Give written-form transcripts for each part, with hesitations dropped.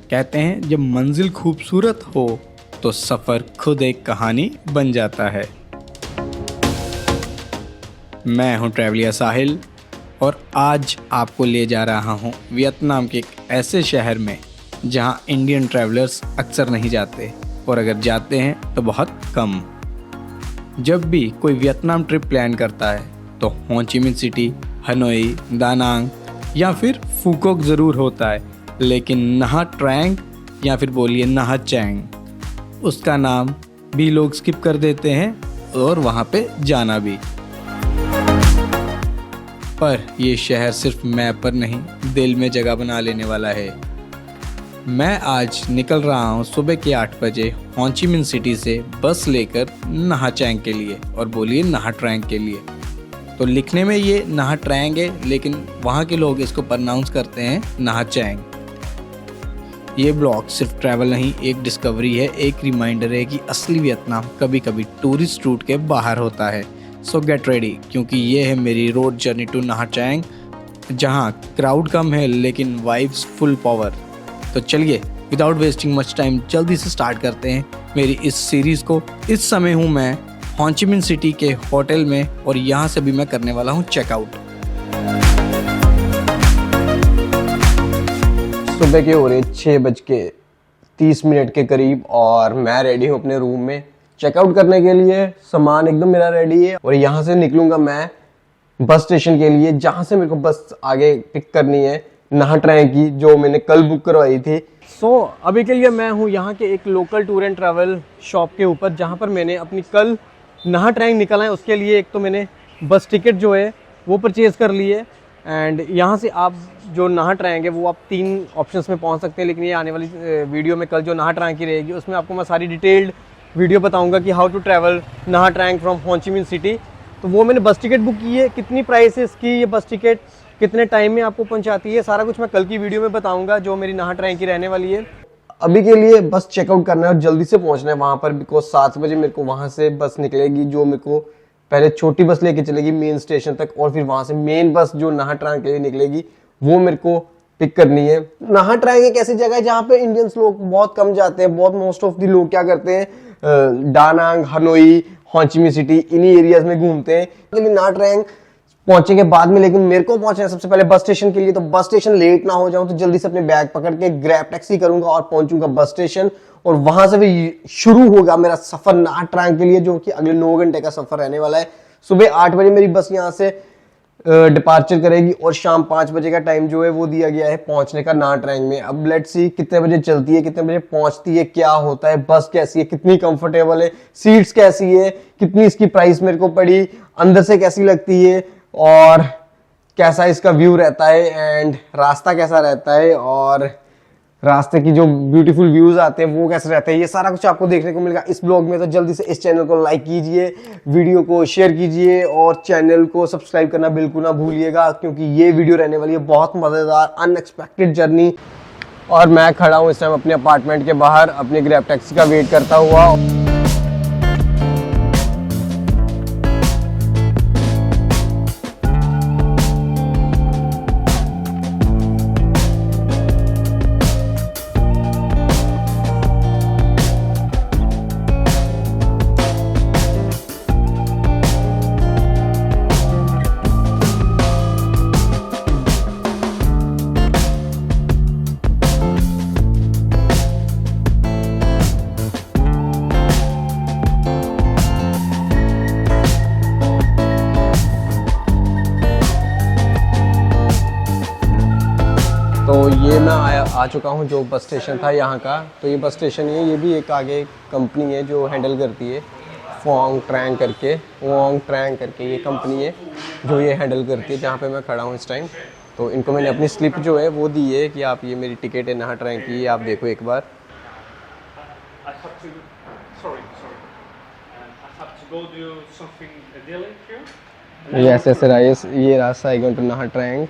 कहते हैं जब मंजिल खूबसूरत हो तो सफ़र खुद एक कहानी बन जाता है। मैं हूं ट्रैवलियर साहिल और आज आपको ले जा रहा हूं वियतनाम के एक ऐसे शहर में जहां इंडियन ट्रैवलर्स अक्सर नहीं जाते और अगर जाते हैं तो बहुत कम। जब भी कोई वियतनाम ट्रिप प्लान करता है तो हो ची मिन्ह सिटी, हनोई, दानांग या फिर फूकोक ज़रूर होता है, लेकिन नहा ट्रैंग या फिर बोलिए नहा चैंग उसका नाम भी लोग स्किप कर देते हैं और वहाँ पे जाना भी। पर ये शहर सिर्फ मैप पर नहीं दिल में जगह बना लेने वाला है। मैं आज निकल रहा हूँ सुबह के 8 बजे हो ची मिन्ह सिटी से बस लेकर नहा चैंग के लिए और बोलिए नहा ट्रैंग के लिए। तो लिखने में ये नहा ट्रैंग है, लेकिन वहाँ के लोग इसको प्रनाउंस करते हैं नहा चैंग। ये ब्लॉग सिर्फ ट्रैवल नहीं, एक डिस्कवरी है, एक रिमाइंडर है कि असली वियतनाम कभी कभी टूरिस्ट रूट के बाहर होता है। सो गेट रेडी, क्योंकि ये है मेरी रोड जर्नी टू नहा चैंग, जहाँ क्राउड कम है लेकिन वाइब्स फुल पावर। तो चलिए विदाउट वेस्टिंग मच टाइम जल्दी से स्टार्ट करते हैं मेरी इस सीरीज़ को। इस समय हूँ मैं हो ची मिन्ह सिटी के होटल में और यहाँ से भी मैं करने वाला हूँ चेकआउट। सुबह के हो रहे 6:30 के करीब और मैं रेडी हूँ अपने रूम में चेकआउट करने के लिए। सामान एकदम मेरा रेडी है और यहाँ से निकलूंगा मैं बस स्टेशन के लिए, जहाँ से मेरे को बस आगे पिक करनी है नहा ट्रैंग की, जो मैंने कल बुक करवाई थी। अभी के लिए मैं हूँ यहाँ के एक local tour and travel shop के ऊपर, जहाँ पर मैंने अपनी कल नहा ट्रैंग निकला है उसके लिए एक तो मैंने बस टिकट जो है वो परचेज़ कर ली है। एंड यहाँ से आप जो नहा ट्रैंग है वो आप 3 ऑप्शंस में पहुँच सकते हैं, लेकिन ये आने वाली वीडियो में कल जो नहा ट्रैंग की रहेगी उसमें आपको मैं सारी डिटेल्ड वीडियो बताऊंगा कि हाउ टू ट्रैवल नहा ट्रैंग फ्रॉम हो ची मिन्ह सिटी। तो वो मैंने बस टिकट बुक की है, कितनी प्राइस है इसकी, ये बस टिकट कितने टाइम में आपको पहुँचाती है, सारा कुछ मैं कल की वीडियो में बताऊँगा जो मेरी नहा ट्रैंग की रहने वाली है। अभी के लिए बस चेकआउट करना है और जल्दी से पहुँचना है वहाँ पर, बिकॉज 7 बजे मेरे को वहाँ से बस निकलेगी, जो मेरे को पहले छोटी बस लेके चलेगी मेन स्टेशन तक और फिर वहां से मेन बस जो नहा ट्रैंग के लिए निकलेगी वो मेरे को पिक करनी है। नहा ट्रैंग एक ऐसी जगह है जहाँ पे इंडियंस लोग बहुत कम जाते हैं। बहुत मोस्ट ऑफ द लोग क्या करते हैं, डानांग, हनोई, हो ची मिन्ह सिटी इन्हीं एरियाज में घूमते हैं। लेकिन नहा ट्रैंग पहुंचेंगे बाद में, लेकिन मेरे को पहुंचना है सबसे पहले बस स्टेशन के लिए। तो बस स्टेशन लेट ना हो जाऊं तो जल्दी से अपने बैग पकड़ के ग्रैब टैक्सी करूंगा और पहुंचूंगा बस स्टेशन और वहां से भी शुरू होगा मेरा सफर नहा ट्रैंग के लिए, जो कि अगले 9 घंटे का सफर रहने वाला है। सुबह 8 बजे मेरी बस यहाँ से डिपार्चर करेगी और शाम 5 बजे का टाइम जो है वो दिया गया है पहुंचने का नहा ट्रैंग में। अब लेट्स सी कितने बजे चलती है, कितने बजे पहुंचती है, क्या होता है, बस कैसी है, कितनी कंफर्टेबल है, सीट्स कैसी है, कितनी इसकी प्राइस मेरे को पड़ी, अंदर से कैसी लगती है और कैसा इसका व्यू रहता है एंड रास्ता कैसा रहता है और रास्ते की जो ब्यूटीफुल व्यूज आते हैं वो कैसे रहते हैं, ये सारा कुछ आपको देखने को मिलेगा इस ब्लॉग में। तो जल्दी से इस चैनल को लाइक कीजिए, वीडियो को शेयर कीजिए और चैनल को सब्सक्राइब करना बिल्कुल ना भूलिएगा, क्योंकि ये वीडियो रहने वाली है बहुत मज़ेदार अनएक्सपेक्टेड जर्नी। और मैं खड़ा हूँ इस टाइम अपने अपार्टमेंट के बाहर अपने ग्रैब टैक्सी का वेट करता हुआ। तो ये मैं आ चुका हूँ जो बस स्टेशन था यहाँ का। तो ये बस स्टेशन है, ये भी एक आगे कंपनी है जो हैंडल करती है, फोंग ट्रैंग करके, वोंग ट्रैंग करके ये कंपनी है जो ये हैंडल करती है, जहाँ पे मैं खड़ा हूँ इस टाइम। तो इनको मैंने अपनी स्लिप जो है वो दी है कि आप ये मेरी टिकट है नहा ट्रैंग की, आप देखो एक बार। ये रास्ता है टू नहा ट्रैंग।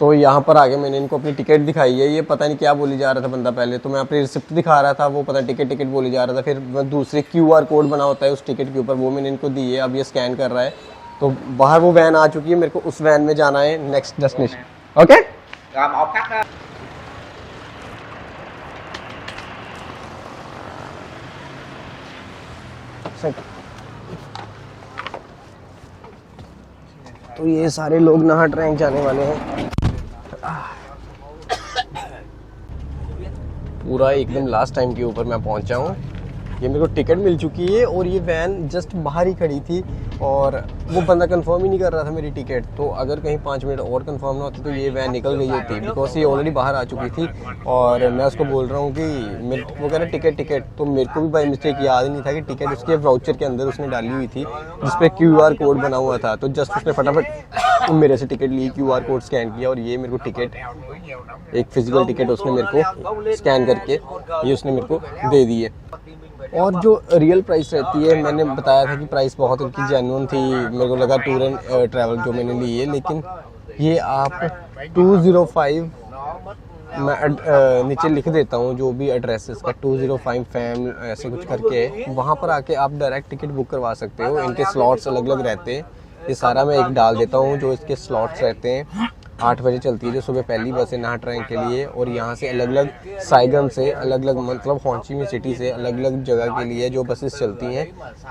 तो यहाँ पर आगे मैंने इनको अपनी टिकट दिखाई है, ये पता नहीं क्या बोली जा रहा था बंदा पहले, तो मैं अपनी रिसिप्ट दिखा रहा था, वो पता टिकट बोली जा रहा था। फिर दूसरे QR कोड बना होता है उस टिकट के ऊपर, वो मैंने इनको दी है, अब ये स्कैन कर रहा है। तो बाहर वो वैन आ चुकी है, मेरे को उस वैन में जाना है नेक्स्ट डेस्टिनेशन। ओके तो ये सारे लोग नाहट रैंक जाने वाले हैं। पूरा एकदम लास्ट टाइम के ऊपर मैं पहुंचा हूँ। ये मेरे को टिकट मिल चुकी है और ये वैन जस्ट बाहर ही खड़ी थी और वो बंदा कंफर्म ही नहीं कर रहा था मेरी टिकट। तो अगर कहीं 5 मिनट और कंफर्म ना होती तो ये वैन निकल गई होती, बिकॉज ये ऑलरेडी बाहर आ चुकी थी। और मैं उसको बोल रहा हूँ कि वो कह रहा टिकट, तो मेरे को भी बाई मिस्टेक याद नहीं था कि टिकट उसके वाउचर के अंदर उसने डाली हुई थी जिसपे QR कोड बना हुआ था। तो जस्ट उसने फटाफट मेरे से टिकट ली, QR कोड स्कैन किया और ये मेरे को टिकट, एक फिजिकल टिकट उसने मेरे को स्कैन करके ये उसने मेरे को दे दी है। और जो रियल प्राइस रहती है, मैंने बताया था कि प्राइस बहुत उनकी जेन्युइन थी, मेरे को लगा टूर एंड ट्रैवल जो मैंने ली है, लेकिन ये आप 205, मैं नीचे लिख देता हूँ जो भी एड्रेस है इसका, 205 फैम ऐसे कुछ करके है, वहाँ पर आके आप डायरेक्ट टिकट बुक करवा सकते हो। इनके स्लॉट्स अलग अलग रहते हैं, ये सारा मैं एक डाल देता हूँ जो इसके स्लॉट्स रहते हैं। 8 बजे चलती है जो सुबह पहली बस है नाहट रैंक के लिए, और यहाँ से अलग अलग साइगम से अलग अलग, मतलब होंची मिन सिटी से अलग अलग जगह के लिए जो बसेस चलती हैं,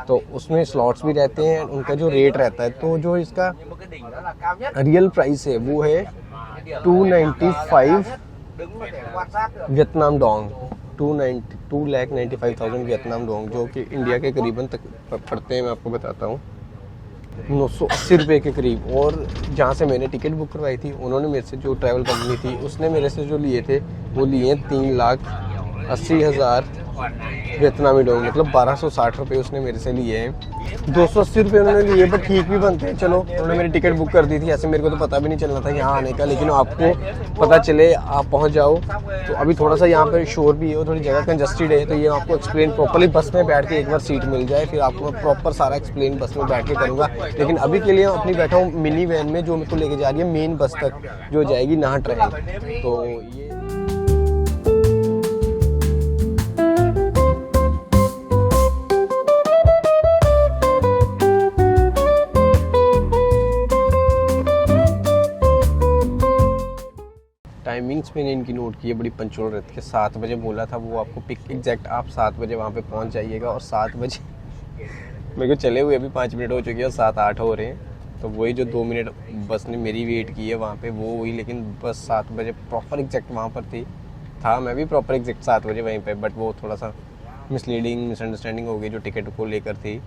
तो उसमें स्लॉट्स भी रहते हैं, उनका जो रेट रहता है। तो जो इसका रियल प्राइस है वो है 295 वियतनाम डोंग, 2,95,000 वियतनाम डोंग, जो कि इंडिया के करीबन तक पड़ते हैं। मैं आपको बताता हूँ 980 रुपये के करीब। और जहाँ से मैंने टिकट बुक करवाई थी, उन्होंने मेरे से, जो ट्रैवल कंपनी थी उसने मेरे से जो लिए थे वो लिए 3,80,000 वियतनामी डोंग, मतलब 1260 रुपये उसने मेरे से लिए हैं। 280 रुपये उन्होंने लिए, बट ठीक भी बनते हैं। चलो, उन्होंने मेरी टिकट बुक कर दी थी, ऐसे मेरे को तो पता भी नहीं चलना था यहाँ आने का, लेकिन आपको पता चले, आप पहुँच जाओ। तो अभी थोड़ा सा यहाँ पर शोर भी है, थोड़ी जगह कंजस्टेड है, तो ये आपको एक्सप्लेन प्रॉपर्ली बस में बैठ के एक बार सीट मिल जाए, फिर आपको मैं प्रॉपर सारा एक्सप्लेन बस में बैठ के करूँगा। लेकिन अभी के लिए अपनी बैठा हूँ मिनी वैन में, जो मेरे को लेके जा रही है मेन बस तक, जो जाएगी नाहट रैंक। तो ये टाइमिंग्स मैंने इनकी नोट की है, बड़ी पंचुअल रहती है। 7 बजे बोला था वो आपको पिक, एग्जैक्ट आप 7 बजे वहाँ पे पहुँच जाइएगा। और 7 बजे मेरे को चले हुए अभी 5 मिनट हो चुके हैं और 7-8 हो रहे हैं। तो वही जो 2 मिनट बस ने मेरी वेट की है वहाँ पे, वो वही, लेकिन बस 7 बजे प्रॉपर एग्जैक्ट वहाँ पर था मैं भी प्रॉपर एग्जैक्ट 7 बजे वहीं पर, बट वो थोड़ा सा मिसअंडरस्टैंडिंग हो गई जो टिकट को लेकर थी।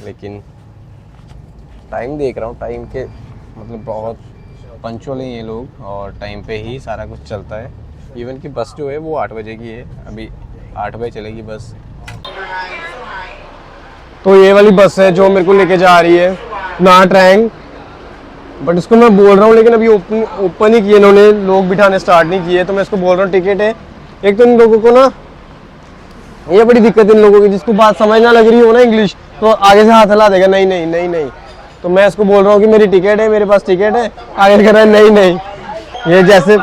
लेकिन टाइम देख रहा हूँ, टाइम के मतलब बहुत पंचुअल हैं ये लोग, और टाइम पे ही सारा कुछ चलता है। इवन कि बस जो है वो 8 बजे की है, अभी 8 बजे चलेगी बस। तो ये वाली बस है जो मेरे को लेके जा रही है नाहट रैंक, बट इसको मैं बोल रहा हूँ, लेकिन अभी ओपन ही किए इन्होंने, लोग बिठाने स्टार्ट नहीं किए। तो मैं इसको बोल रहा हूँ टिकट है। एक तो इन लोगों को ना, ये बड़ी दिक्कत इन लोगों की, जिसको बात समझ ना लग रही हो ना इंग्लिश, तो आगे से हाथ हिला देगा, नहीं नहीं नहीं नहीं। तो मैं इसको बोल रहा हूँ कि मेरी टिकट है, मेरे पास टिकट है, आगे कह रहा है नहीं नहीं। ये जैसे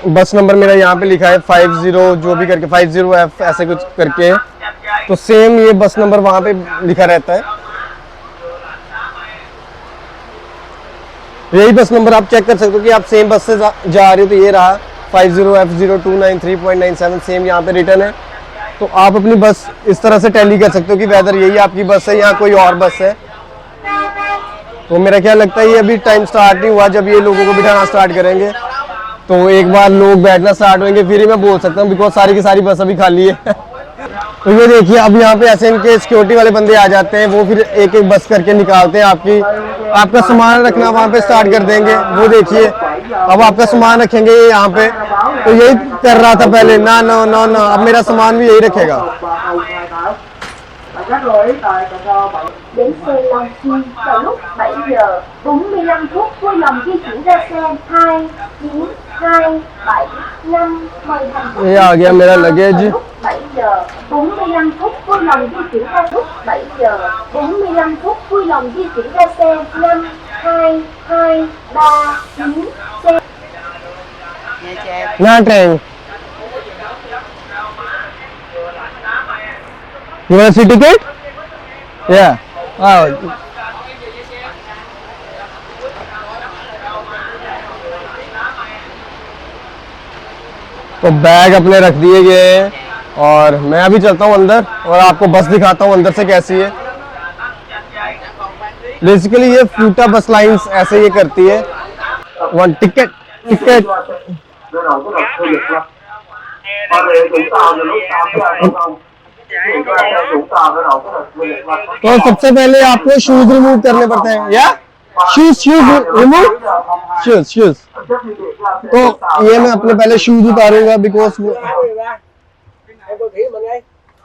बस नंबर मेरा यहाँ पे लिखा है 50 जो भी करके 50F ऐसे कुछ करके, तो सेम ये बस नंबर वहाँ पे लिखा रहता है। यही बस नंबर आप चेक कर सकते हो कि आप सेम बस से जा रहे हो। तो ये रहा 50F0293.97, सेम यहाँ पे रिटर्न है। तो आप अपनी बस इस तरह से टैली कर सकते हो कि वेदर यही आपकी बस है या कोई और बस है। तो मेरा क्या लगता है, ये अभी टाइम स्टार्ट नहीं हुआ, जब ये लोगों को बिठाना स्टार्ट करेंगे तो एक बार लोग बैठना स्टार्ट होंगे, फिर ही मैं बोल सकता हूँ, बिकॉज सारी की सारी बस अभी खाली है। तो ये देखिए, अब यहाँ पे ऐसे इनके सिक्योरिटी वाले बंदे आ जाते हैं, वो फिर एक एक बस करके निकालते हैं, आपका सामान रखना वहाँ पे स्टार्ट कर देंगे। वो देखिए, अब आपका सामान रखेंगे ये यहाँ पे। तो यही कर रहा था पहले, ना ना ना ना, अब मेरा सामान भी यही रखेगा। Đến xe Long Xuyên vào lúc 7 giờ 45 phút, vui lòng di chuyển ra xe 2927 mời hành ये आ गया मेरा luggage. 7 giờ 45 phút, vui lòng di chuyển ra lúc 7 giờ 45 phút, vui lòng di chuyển ra xe 52239 xe Nha Trang. You want to see ticket? Yeah. Oh. तो bag अपने रख दिए गए हैं और मैं अभी चलता हूँ अंदर और आपको बस दिखाता हूँ अंदर से कैसी है। बेसिकली ये फ्लूटा बस लाइंस ऐसे ये करती है। वन टिकट टिकट तो सबसे पहले आपको शूज रिमूव करने पड़ते हैं या शूज रिमूव शूज। तो ये मैं अपने पहले शूज उतारूंगा बिकॉज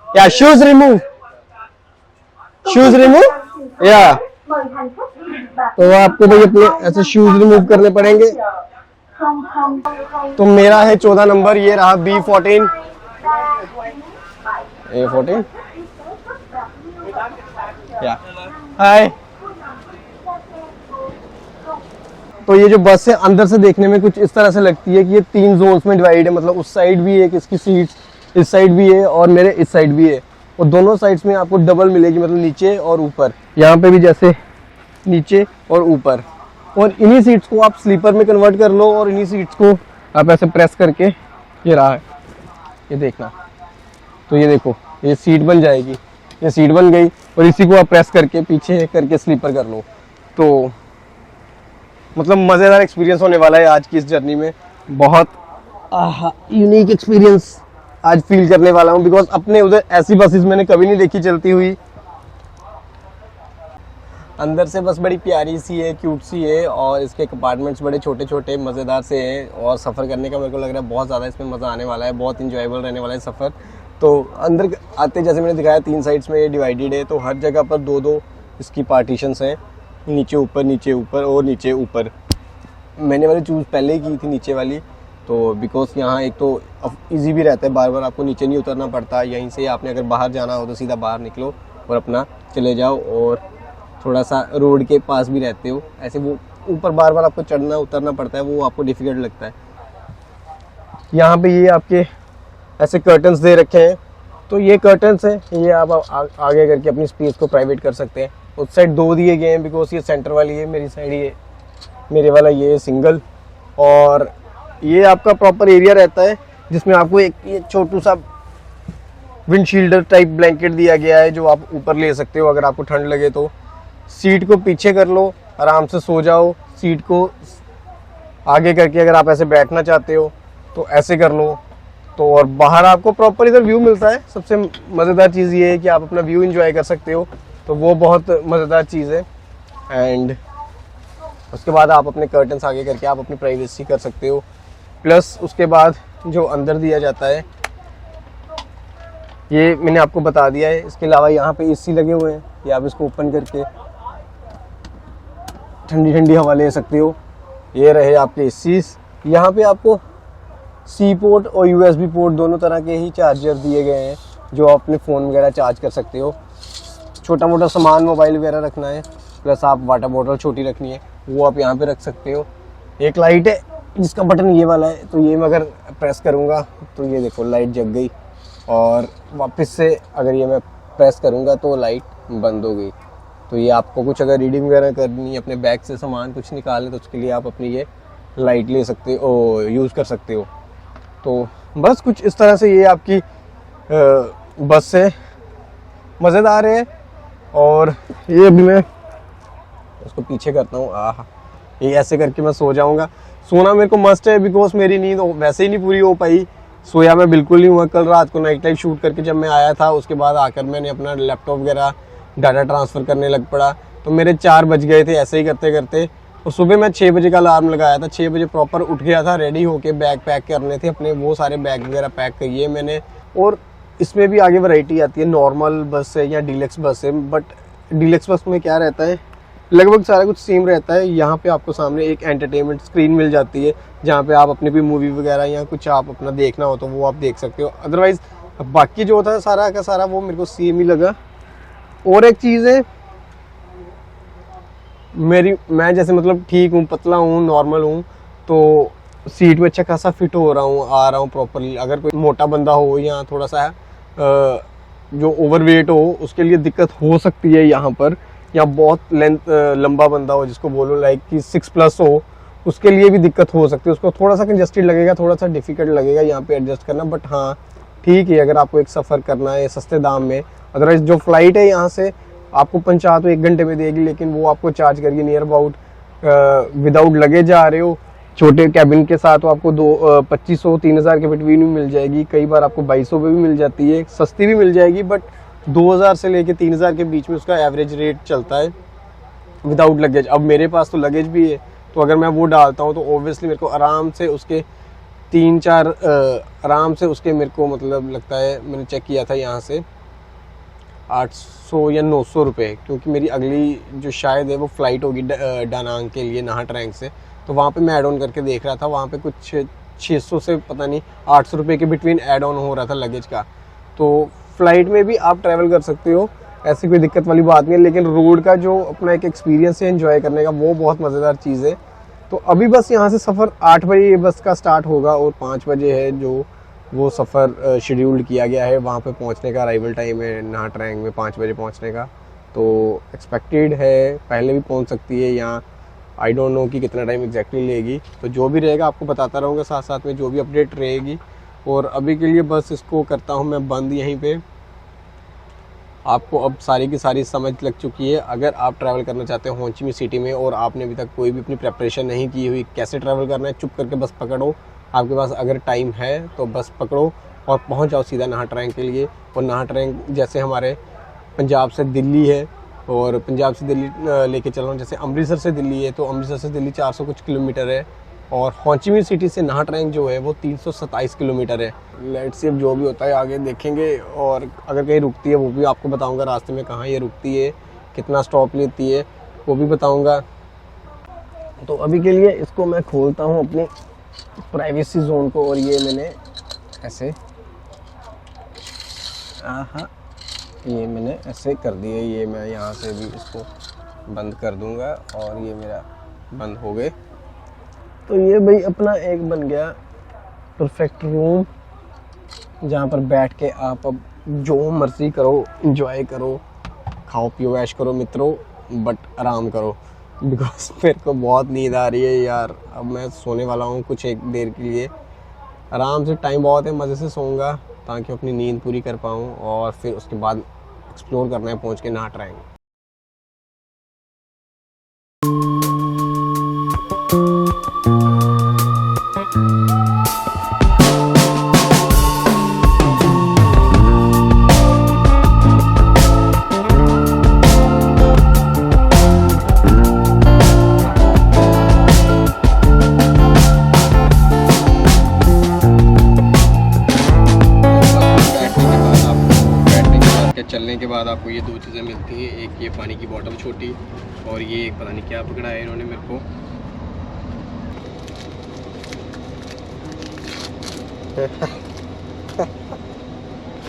या शूज रिमूव या Mời hành khách đi và तो आपको भाई अपने ऐसे शूज रिमूव करने पड़ेंगे। 0002 तो मेरा है 14 नंबर, ये रहा B14 A14 या हाय। तो ये जो बस है अंदर से देखने में कुछ इस तरह से लगती है कि ये 3 जोन्स में डिवाइड है, मतलब उस साइड भी है कि इसकी सीट्स इस साइड भी है और मेरे इस साइड भी है, और दोनों साइड्स में आपको डबल मिलेगी, मतलब नीचे और ऊपर। यहाँ पे भी जैसे नीचे और ऊपर, और इन्हीं सीट्स को आप स्लीपर में कन्वर्ट कर लो और इन्हीं सीट्स को आप ऐसे प्रेस करके, ये रहा है, ये देखना, तो ये देखो ये सीट बन जाएगी, ये सीट बन गई, और इसी को आप प्रेस करके पीछे करके स्लीपर कर लो। तो मतलब मज़ेदार एक्सपीरियंस होने वाला है आज की इस जर्नी में, बहुत यूनिक एक्सपीरियंस आज फील करने वाला हूँ, बिकॉज अपने उधर ऐसी बसेस मैंने कभी नहीं देखी चलती हुई। अंदर से बस बड़ी प्यारी सी है, क्यूट सी है, और इसके कंपार्टमेंट्स बड़े छोटे छोटे मज़ेदार से हैं, और सफ़र करने का मेरे को लग रहा है बहुत ज़्यादा इसमें मज़ा आने वाला है, बहुत इंजॉयबल रहने वाला है सफ़र। तो अंदर आते जैसे मैंने दिखाया 3 साइड्स में ये डिवाइडेड है, तो हर जगह पर 2-2 इसकी पार्टीशंस हैं, नीचे ऊपर और नीचे ऊपर। मैंने वाली चूज़ पहले ही की थी नीचे वाली, तो बिकॉज यहाँ एक तो इजी भी रहता है, बार बार आपको नीचे नहीं उतरना पड़ता, यहीं से आपने अगर बाहर जाना हो तो सीधा बाहर निकलो और अपना चले जाओ, और थोड़ा सा रोड के पास भी रहते हो। ऐसे वो ऊपर बार बार आपको चढ़ना उतरना पड़ता है, वो आपको डिफ़िकल्ट लगता है। यहाँ पे ये आपके ऐसे कर्टन्स दे रखे हैं, तो ये कर्टन्स हैं, ये आप आगे करके अपनी स्पेस को प्राइवेट कर सकते हैं। उस साइड 2 दिए गए हैं बिकॉज ये सेंटर वाली है, मेरी साइड ये मेरे वाला ये सिंगल, और ये आपका प्रॉपर एरिया रहता है जिसमें आपको एक ये छोटू सा विंडशील्डर टाइप ब्लैंकेट दिया गया है जो आप ऊपर ले सकते हो अगर आपको ठंड लगे तो। सीट को पीछे कर लो, आराम से सो जाओ, सीट को आगे करके अगर आप ऐसे बैठना चाहते हो तो ऐसे कर लो। तो और बाहर आपको प्रॉपर इधर व्यू मिलता है, सबसे मज़ेदार चीज़ ये है कि आप अपना व्यू एंजॉय कर सकते हो, तो वो बहुत मज़ेदार चीज़ है। एंड उसके बाद आप अपने कर्टन्स आगे करके आप अपनी प्राइवेसी कर सकते हो। प्लस उसके बाद जो अंदर दिया जाता है ये मैंने आपको बता दिया है। इसके अलावा यहाँ पे एसी लगे हुए हैं, ये आप इसको ओपन करके ठंडी ठंडी हवा ले सकते हो। ये रहे आपके एसीज। यहाँ पे आपको सी पोर्ट और यूएसबी पोर्ट दोनों तरह के ही चार्जर दिए गए हैं जो आप अपने फ़ोन वगैरह चार्ज कर सकते हो। छोटा मोटा सामान मोबाइल वगैरह रखना है, प्लस आप वाटर बॉटल छोटी रखनी है, वो आप यहाँ पे रख सकते हो। एक लाइट है जिसका बटन ये वाला है, तो ये मैं अगर प्रेस करूँगा तो ये देखो लाइट जग गई, और वापस से अगर ये मैं प्रेस करूँगा तो लाइट बंद हो गई। तो ये आपको कुछ अगर रीडिंग वगैरह करनी है, अपने बैग से सामान कुछ निकालना, तो उसके लिए आप अपनी ये लाइट ले सकते हो, यूज़ कर सकते हो। तो बस कुछ इस तरह से ये आपकी बस से मज़ेदार है। और ये अभी मैं उसको पीछे करता हूँ, ये ऐसे करके मैं सो जाऊँगा। सोना मेरे को मस्ट है बिकॉज मेरी नींद वैसे ही नहीं पूरी हो पाई, सोया मैं बिल्कुल नहीं हुआ। कल रात को नाइट लाइफ शूट करके जब मैं आया था, उसके बाद आकर मैंने अपना लैपटॉप वगैरह डाटा ट्रांसफ़र करने लग पड़ा, तो मेरे 4 बज गए थे ऐसे ही करते करते। और सुबह मैं 6 बजे का अलार्म लगाया था, 6 बजे प्रॉपर उठ गया था, रेडी होके बैग पैक करने थे अपने, वो सारे बैग वगैरह पैक किए मैंने। और इसमें भी आगे वैरायटी आती है, नॉर्मल बस है या डीलक्स बस है, बट डीलक्स बस में क्या रहता है, लगभग सारा कुछ सेम रहता है। यहाँ पे आपको सामने एक एंटरटेनमेंट स्क्रीन मिल जाती है जहाँ पे आप अपनी कोई मूवी वगैरह या कुछ आप अपना देखना हो तो वो आप देख सकते हो। अदरवाइज़ बाकी जो होता है सारा का सारा वो मेरे को सेम ही लगा। और एक चीज़ है, मैं जैसे मतलब ठीक हूँ, पतला हूँ, नॉर्मल हूँ, तो सीट में अच्छा खासा फिट हो रहा हूँ, आ रहा हूँ प्रॉपरली। अगर कोई मोटा बंदा हो या थोड़ा सा जो ओवरवेट हो उसके लिए दिक्कत हो सकती है यहाँ पर, या बहुत लंबा बंदा हो जिसको बोलो लाइक कि 6+ हो, उसके लिए भी दिक्कत हो सकती है। उसको थोड़ा सा कंजस्टेड लगेगा, थोड़ा सा डिफिकल्ट लगेगा यहाँ पे एडजस्ट करना, बट हाँ ठीक है अगर आपको एक सफ़र करना है सस्ते दाम में। अदरवाइज जो फ़्लाइट है यहाँ से आपको पहुंचा तो 1 घंटे में देगी, लेकिन वो आपको चार्ज करेगी नियर अबाउट विदाउट लगेज आ रहे हो छोटे कैबिन के साथ, तो आपको 2500 3000 के बिटवीन भी मिल जाएगी। कई बार आपको 2200 पे भी मिल जाती है, सस्ती भी मिल जाएगी, बट 2000 से लेके 3000 के बीच में उसका एवरेज रेट चलता है विदाउट लगेज। अब मेरे पास तो लगेज भी है, तो अगर मैं वो डालता हूँ तो ऑब्वियसली मेरे को आराम से उसके 3-4 आराम से उसके मेरे को मतलब लगता है, मैंने चेक किया था यहाँ से 800 या 900 रुपये, क्योंकि मेरी अगली जो शायद है वो फ़्लाइट होगी डानांग के लिए नाहा ट्रैंक से, तो वहाँ पे मैं ऐड ऑन करके देख रहा था, वहाँ पे कुछ 600 से पता नहीं 800 रुपये के बिटवीन ऐड ऑन हो रहा था लगेज का। तो फ़्लाइट में भी आप ट्रैवल कर सकते हो, ऐसी कोई दिक्कत वाली बात नहीं है, लेकिन रोड का जो अपना एक एक्सपीरियंस है एंजॉय करने का, वो बहुत मज़ेदार चीज़ है। तो अभी बस यहाँ से सफ़र 8 बजे ये बस का स्टार्ट होगा और 5 बजे है जो वो सफ़र शेड्यूल्ड किया गया है। वहाँ पे पहुँचने का अराइवल टाइम है नाहा ट्रैंक में 5 बजे पहुँचने का, तो एक्सपेक्टेड है पहले भी पहुँच सकती है यहाँ, आई डोंट नो कि कितना टाइम एग्जैक्टली लेगी। तो जो भी रहेगा आपको बताता रहूँगा साथ साथ में, जो भी अपडेट रहेगी। और अभी के लिए बस इसको करता हूँ मैं बंद यहीं पे। आपको अब सारी की सारी समझ लग चुकी है। अगर आप ट्रैवल करना चाहते हो हो ची मिन्ह सिटी में और आपने अभी तक कोई भी अपनी प्रेपरेशन नहीं की हुई, कैसे ट्रैवल करना है, चुप करके बस पकड़ो। आपके पास अगर टाइम है तो बस पकड़ो और पहुंच जाओ सीधा नाहा ट्रैंक के लिए। और नाहा ट्रैंक जैसे हमारे पंजाब से दिल्ली है और पंजाब से दिल्ली लेके चल रहा हूँ, जैसे अमृतसर से दिल्ली है तो अमृतसर से दिल्ली 400 कुछ किलोमीटर है, और हो ची मिन्ह सिटी से नाहा ट्रैंक जो है वो 327 किलोमीटर है। लेट्स सी अब जो भी होता है आगे देखेंगे, और अगर कहीं रुकती है वो भी आपको बताऊंगा, रास्ते में कहाँ ये रुकती है, कितना स्टॉप लेती है वो भी बताऊंगा। तो अभी के लिए इसको मैं खोलता हूँ अपनी प्राइवेसी जोन को, और ये मैंने ऐसे ये मैंने ऐसे कर दिए, ये मैं यहाँ से भी इसको बंद कर दूंगा और ये मेरा बंद हो गए। तो ये भाई अपना एक बन गया परफेक्ट रूम, जहाँ पर बैठ के आप अब जो मर्जी करो, एंजॉय करो, खाओ पियो ऐश करो मित्रों, बट आराम करो, बिकॉज मेरे को बहुत नींद आ रही है यार। अब मैं सोने वाला हूँ कुछ एक देर के लिए, आराम से, टाइम बहुत है, मज़े से सोऊंगा ताकि अपनी नींद पूरी कर पाऊँ, और फिर उसके बाद एक्सप्लोर करना है पहुँच के नाहा ट्रैंक। चलने के बाद आपको ये 2 चीज़ें मिलती हैं, एक ये पानी की बोतल छोटी, और ये एक पता नहीं क्या पकड़ा है इन्होंने मेरे को।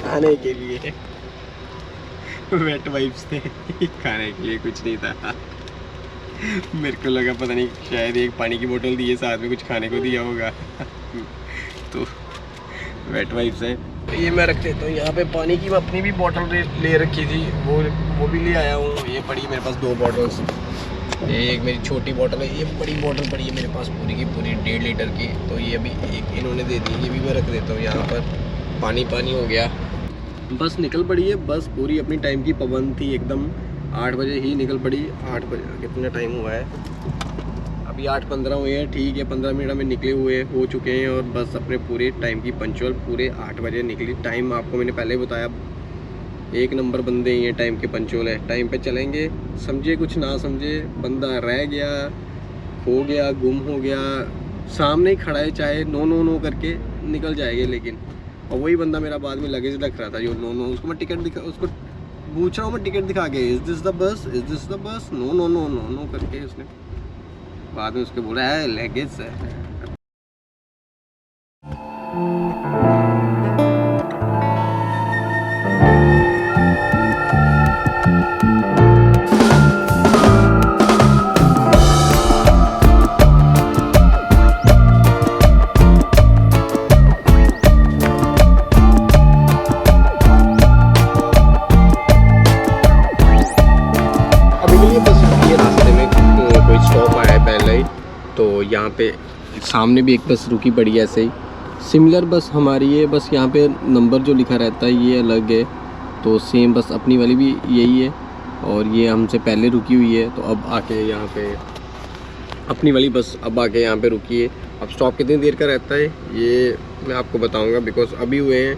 खाने के लिए वेट वाइप्स थे, खाने के लिए कुछ नहीं था। मेरे को लगा पता नहीं शायद एक पानी की बोतल दी है, साथ में कुछ खाने को दिया होगा। तो वेट वाइप्स है, तो ये मैं रख देता हूँ यहाँ पे। पानी की मैं अपनी भी बोतल ले रखी थी, वो भी ले आया हूँ। ये पड़ी मेरे पास 2 बॉटल्स, एक मेरी छोटी बोतल है, ये बड़ी बोतल पड़ी है मेरे पास पूरी की पूरी 1.5 लीटर की, तो ये भी एक इन्होंने दे दी, ये भी मैं रख देता हूँ यहाँ पर। पानी हो गया, बस निकल पड़ी है, बस पूरी अपनी टाइम की पाबंद थी एकदम। 8 बजे ही निकल पड़ी। 8 बजे कितना टाइम हुआ है अभी? 8:15 हुए हैं, ठीक है, 15 मिनट में निकले हुए हो चुके हैं, और बस अपने पूरे टाइम की पंचुअल पूरे 8 बजे निकली। टाइम आपको मैंने पहले बताया, 1 नंबर बंदे ही हैं, टाइम के पंचुअल है, टाइम पे चलेंगे। समझे कुछ ना समझे, बंदा रह गया, खो गया, गुम हो गया, सामने ही खड़ा है, चाहे नो करके निकल जाएंगे, लेकिन और वही बंदा मेरा बाद में लगेज रख रहा था जो नो, उसको मैं टिकट दिखा, उसको पूछ रहा हूँ मैं टिकट दिखा के, is this the bus, is this the bus, no करके उसने बाद में उसके बोला है लगेज है। यहाँ पे सामने भी एक बस रुकी पड़ी है, ऐसे ही सिमिलर बस हमारी है, बस यहाँ पे नंबर जो लिखा रहता है ये अलग है, तो सेम बस अपनी वाली भी यही है। और ये हमसे पहले रुकी हुई है, तो अब आके यहाँ पे अपनी वाली बस अब आके यहाँ पे रुकी है। अब स्टॉप कितनी देर का रहता है ये मैं आपको बताऊँगा, बिकॉज अभी हुए हैं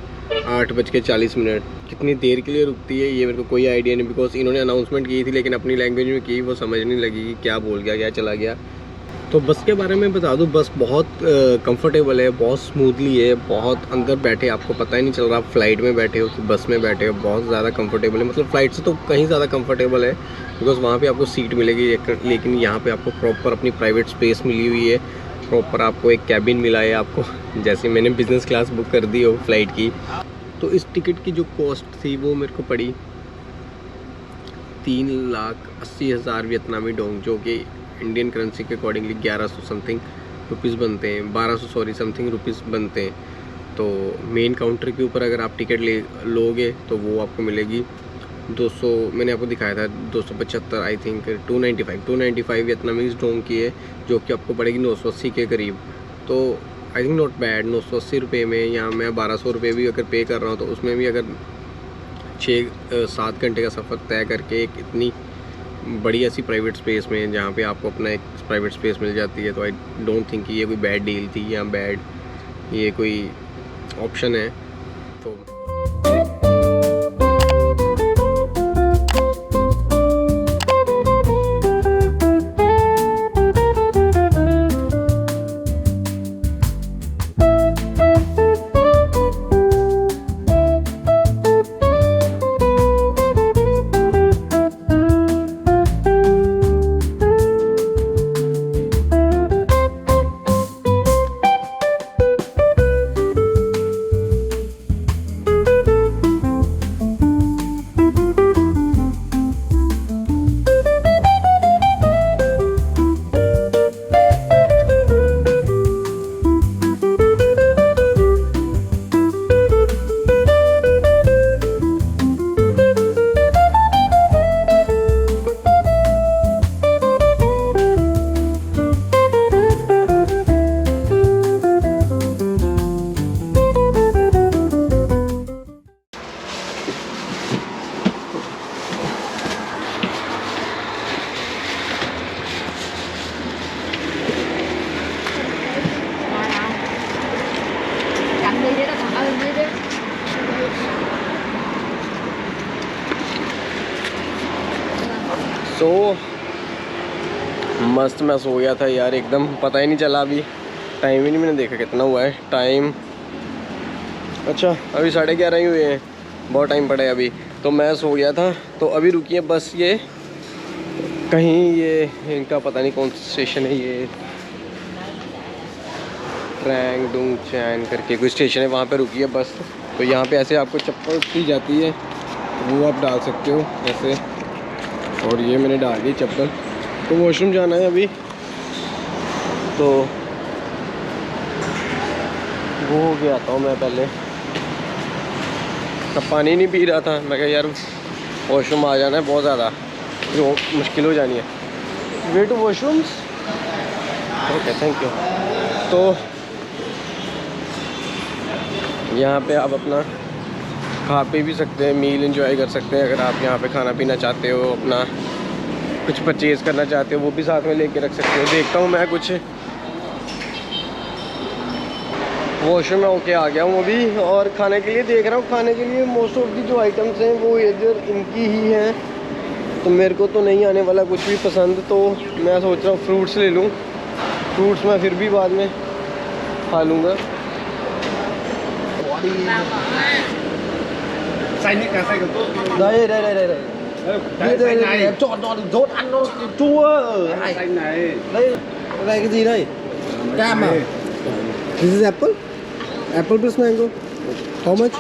8:40। कितनी देर के लिए रुकती है ये मेरे को कोई आइडिया नहीं, बिकॉज इन्होंने अनाउंसमेंट की थी लेकिन अपनी लैंग्वेज में की, वो समझ नहीं लगी कि क्या बोल गया क्या चला गया। तो बस के बारे में बता दूं, बस बहुत कंफर्टेबल है, बहुत स्मूथली है, बहुत अंदर बैठे आपको पता ही नहीं चल रहा आप फ्लाइट में बैठे हो कि बस में बैठे हो। बहुत ज़्यादा कंफर्टेबल है, मतलब फ़्लाइट से तो कहीं ज़्यादा कंफर्टेबल है, बिकॉज वहाँ पे आपको सीट मिलेगी, लेकिन यहाँ पे आपको प्रॉपर अपनी प्राइवेट स्पेस मिली हुई है, प्रॉपर आपको एक कैबिन मिला है आपको, जैसे मैंने बिज़नेस क्लास बुक कर दी हो फ्लाइट की। तो इस टिकट की जो कॉस्ट थी वो मेरे को पड़ी 3,80,000 वियतनामी डोंग, जो कि इंडियन करेंसी के अकॉर्डिंगली 1100 समथिंग रुपीज़ बनते हैं, 1200 समथिंग रुपीज़ बनते हैं। तो मेन काउंटर के ऊपर अगर आप टिकट लोगे तो वो आपको मिलेगी 200, मैंने आपको दिखाया था 275 आई थिंक 295 वियतनामीज़ डोंग की है, जो कि आपको पड़ेगी 980 के करीब। तो आई थिंक नॉट बैड, 980 रुपये में, या मैं 1200 रुपये भी अगर पे कर रहा हूँ तो उसमें भी अगर 6-7 घंटे का सफ़र तय करके एक इतनी बड़ी ऐसी प्राइवेट स्पेस में जहाँ पे आपको अपना एक प्राइवेट स्पेस मिल जाती है, तो आई डोंट थिंक कि ये कोई बैड डील थी या बैड ये कोई ऑप्शन है। तो cạnh đi để tao còn ơn đi đi. सो मस्त मैं सो गया था यार, एकदम पता ही नहीं चला, अभी टाइम ही नहीं मैंने देखा कितना हुआ है टाइम। अच्छा अभी 11:30 ही हुए हैं, बहुत टाइम पड़ा है अभी। तो मैं सो गया था, तो अभी रुकी है बस ये कहीं, ये इनका पता नहीं कौन सा स्टेशन है, ये ट्रैंग डुंग चैन करके कोई स्टेशन है, वहाँ पे रुकी है बस। तो यहाँ पे ऐसे आपको चप्पल दी जाती है, वो आप डाल सकते हो ऐसे, और ये मैंने डाल दी चप्पल। तो वॉशरूम जाना है अभी, तो वो हो गया आता हूँ मैं पहले। तब पानी नहीं पी रहा था, मैं कहा यार वॉशरूम आ जाना है, बहुत ज़्यादा जो मुश्किल हो जानी है। Way to washrooms, okay thank you. तो यहाँ पे आप अपना खा पी भी सकते हैं, मील एंजॉय कर सकते हैं। अगर आप यहाँ पे खाना पीना चाहते हो, अपना कुछ परचेज़ करना चाहते हो, वो भी साथ में लेके रख सकते हो। देखता हूँ मैं कुछ वॉशरूम में होके आ गया हूँ अभी, और खाने के लिए देख रहा हूँ। खाने के लिए मोस्ट ऑफ दी जो आइटम्स हैं वो इधर इनकी ही हैं, तो मेरे को तो नहीं आने वाला कुछ भी पसंद। तो मैं सोच रहा हूँ फ्रूट्स ले लूँ, फ्रूट्स मैं फिर भी बाद में खा लूँगा। xanh hết cả xanh còn tốt. đây đây đây đây đây Đấy, xanh này. em chọn nó rốt ăn nó chua ở này. Xanh này. Đây cái này cái gì đây? Cam à? This is apple? Apple plus mango. How much?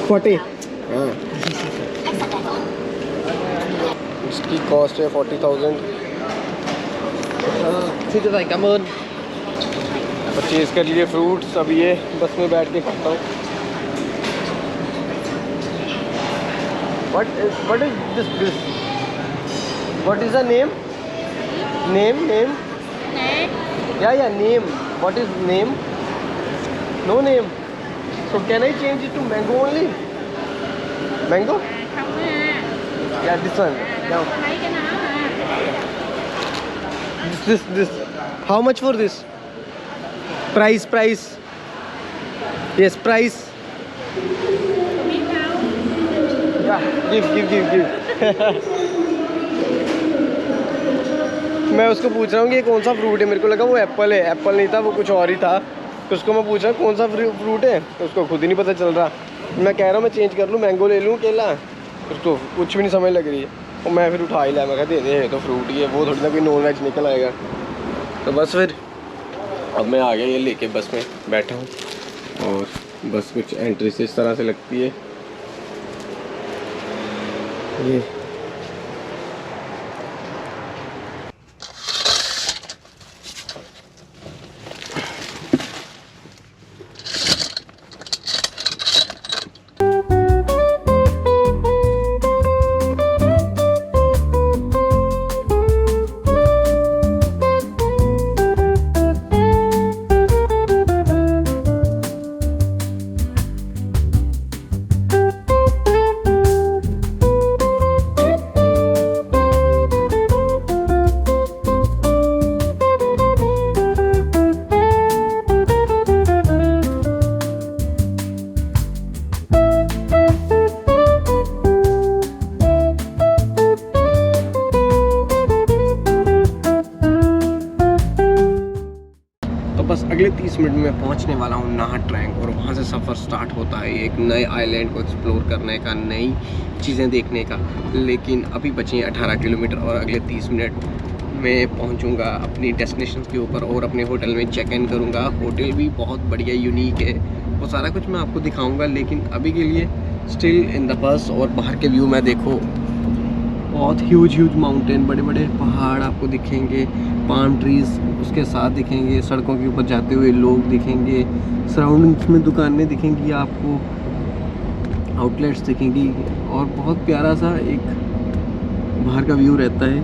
40. हाँ। इसकी cost है 40,000। ठीक है भाई, cảm ơn। Purchase कर लिए fruits, अब ये बस में बैठ के खाता हूँ। What is this? What is the name? Name? Yeah, name. What is name? No name. So can I change it to mango only? Mango? Không á, Yeah, this one. Down. This. How much for this? Price. Yes, price. Yeah, give. मैं उसको पूछ रहा हूँ कि ये कौन सा fruit है, मेरे को लगा वो एप्पल है, एप्पल नहीं था, वो कुछ और ही था। तो उसको मैं पूछ रहा हूँ कौन सा फ्रूट है, तो उसको खुद ही नहीं पता चल रहा। मैं कह रहा हूँ मैं चेंज कर लूँ, मैंगो ले लूँ केला, उसको कुछ भी नहीं समझ लग रही है। और मैं फिर उठा ही लाया, मैं कहा दे दे, तो फ्रूट ही है, वो थोड़ी ना कोई नॉन वेज निकल आएगा। तो बस फिर अब मैं आ गया ये लेके, बस में बैठा हूँ और बस कुछ एंट्री से इस तरह से लगती है ये। बस अगले 30 मिनट में पहुंचने वाला हूं नाहा ट्रैंक, और वहां से सफ़र स्टार्ट होता है एक नए आइलैंड को एक्सप्लोर करने का, नई चीज़ें देखने का। लेकिन अभी बचे 18 किलोमीटर और अगले 30 मिनट में पहुंचूंगा अपनी डेस्टिनेशन के ऊपर और अपने होटल में चेक इन करूंगा। होटल भी बहुत बढ़िया यूनिक है, वो सारा कुछ मैं आपको दिखाऊँगा। लेकिन अभी के लिए स्टिल इन द बस, और बाहर के व्यू में देखो, बहुत ह्यूज माउंटेन, बड़े बड़े पहाड़ आपको दिखेंगे, पाम ट्रीज उसके साथ दिखेंगे, सड़कों के ऊपर जाते हुए लोग दिखेंगे, सराउंडिंग्स में दुकानें दिखेंगी आपको, आउटलेट्स दिखेंगी, और बहुत प्यारा सा एक बाहर का व्यू रहता है।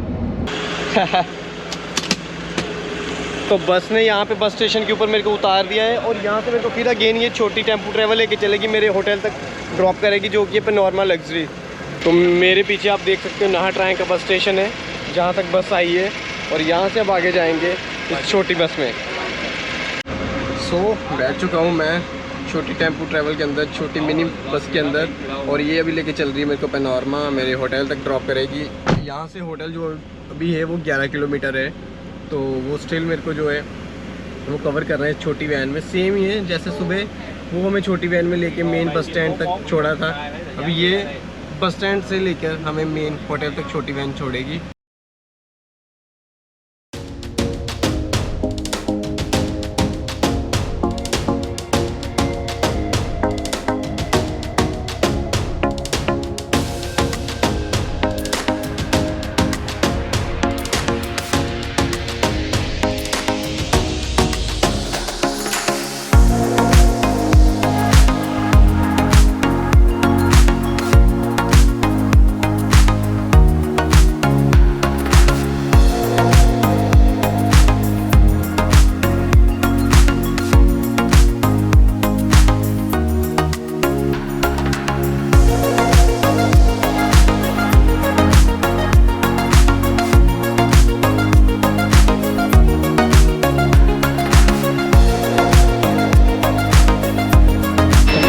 तो बस ने यहाँ पे बस स्टेशन के ऊपर मेरे को उतार दिया है, और यहाँ से मेरे को फिर अगेन ये छोटी टेम्पो ट्रेवल लेके चलेगी, मेरे होटल तक ड्रॉप करेगी, जो कि पे नॉर्मल लग्जरी। तो मेरे पीछे आप देख सकते हो नाहा ट्रैंक का बस स्टेशन है, जहाँ तक बस आई है, और यहाँ से अब आगे जाएंगे इस छोटी बस में। बैठ चुका हूँ मैं छोटी टेम्पो ट्रैवल के अंदर, छोटी मिनी बस के अंदर, और ये अभी लेके चल रही है मेरे को पैनोरमा, मेरे होटल तक ड्रॉप करेगी। यहाँ से होटल जो अभी है वो 11 किलोमीटर है, तो वो स्टिल मेरे को जो है वो कवर कर रहे हैं छोटी वैन में। सेम ही है जैसे सुबह वो हमें छोटी वैन में लेके मेन बस स्टैंड तक छोड़ा था, अभी ये बस स्टैंड से लेकर हमें मेन होटल तक छोटी वैन छोड़ेगी।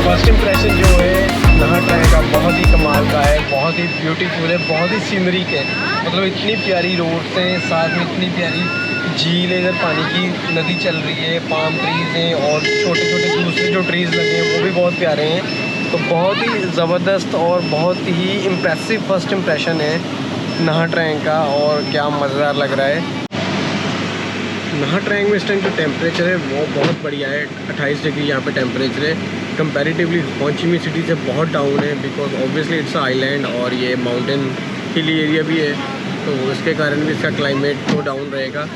फर्स्ट इम्प्रेशन जो है नाहा ट्रैंक का बहुत ही कमाल का है, बहुत ही ब्यूटीफुल है, बहुत ही सीनरिक है। मतलब इतनी प्यारी रोड्स हैं, साथ में इतनी प्यारी झील है, इधर पानी की नदी चल रही है, पाम ट्रीज़ हैं, और छोटे छोटे दूसरे जो ट्रीज़ लगे हैं वो भी बहुत प्यारे हैं। तो बहुत ही ज़बरदस्त और बहुत ही इम्प्रेसिव फर्स्ट इम्प्रेशन है नाहा ट्रैंक का, और क्या मज़ेदार लग रहा है। नाहा ट्रैंक में इस टाइम जो टेम्परेचर है वो बहुत बढ़िया है, 28 डिग्री यहाँ पे टेम्परेचर है, कंपैरेटिवली हो ची मिन्ह सिटी से बहुत डाउन है, बिकॉज ऑब्वियसली इट्स आइलैंड और ये माउंटेन हिली एरिया भी है, तो इसके कारण भी इसका क्लाइमेट तो डाउन रहेगा।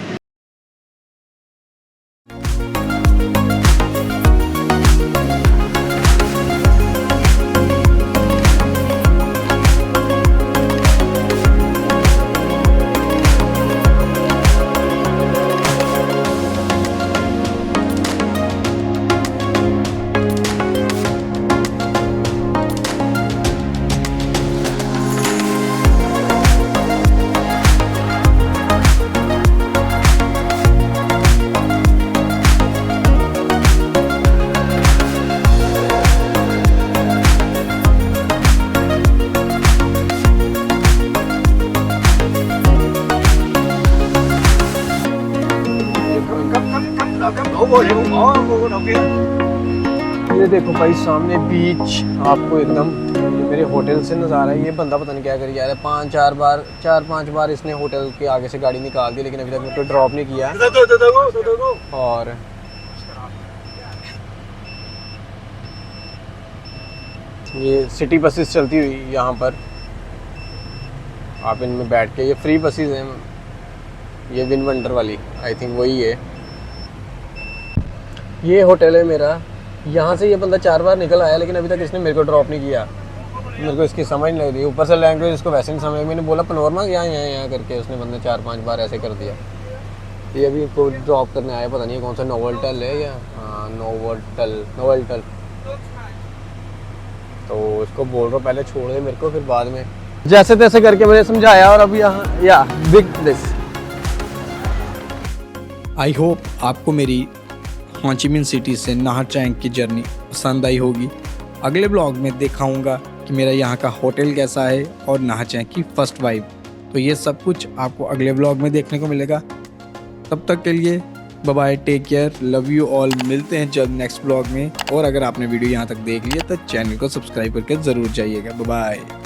ये देखो भाई सामने बीच आपको एकदम मेरे होटल से नज़ारा है। ये बंदा पता नहीं क्या कर जा रहा है, चार पांच बार इसने होटल के आगे से गाड़ी निकाल दी, लेकिन अभी तक मेरे को ड्रॉप नहीं किया। और ये सिटी बसेस चलती हुई यहाँ पर, आप इनमें बैठ के, ये फ्री बसेस हैं, ये विन वंडर वाली आई थिंक वही है। ये होटल है मेरा, यहाँ से ये बंदा 4 बार निकल आया, लेकिन अभी तक इसने मेरे को ड्रॉप नहीं किया। मेरे को इसकी समझ नहीं लग रही, ऊपर से लैंग्वेज इसको वैसे नहीं समझ। मैंने बोला पनोरमा यहाँ करके, उसने बंदे 4-5 बार ऐसे कर दिया। ये अभी इसको ड्रॉप करने आया, पता नहीं कौन सा नोवोटल है या नोवोटल। तो इसको बोल रहा हूँ पहले छोड़ दे मेरे को, फिर बाद में जैसे तैसे करके मैंने समझाया। और अब यहाँ या बिग दिस। आई होप आपको मेरी होचिमिन सिटी से नाहा ट्रैंग की जर्नी पसंद आई होगी। अगले ब्लॉग में दिखाऊंगा कि मेरा यहाँ का होटल कैसा है और नाहा ट्रैंग की फर्स्ट वाइब। तो ये सब कुछ आपको अगले ब्लॉग में देखने को मिलेगा। तब तक के लिए bye bye, take care, love you all. मिलते हैं जल्द नेक्स्ट ब्लॉग में। और अगर आपने वीडियो यहाँ तक देख लिया तो चैनल को सब्सक्राइब करके ज़रूर जाइएगा। Bye bye.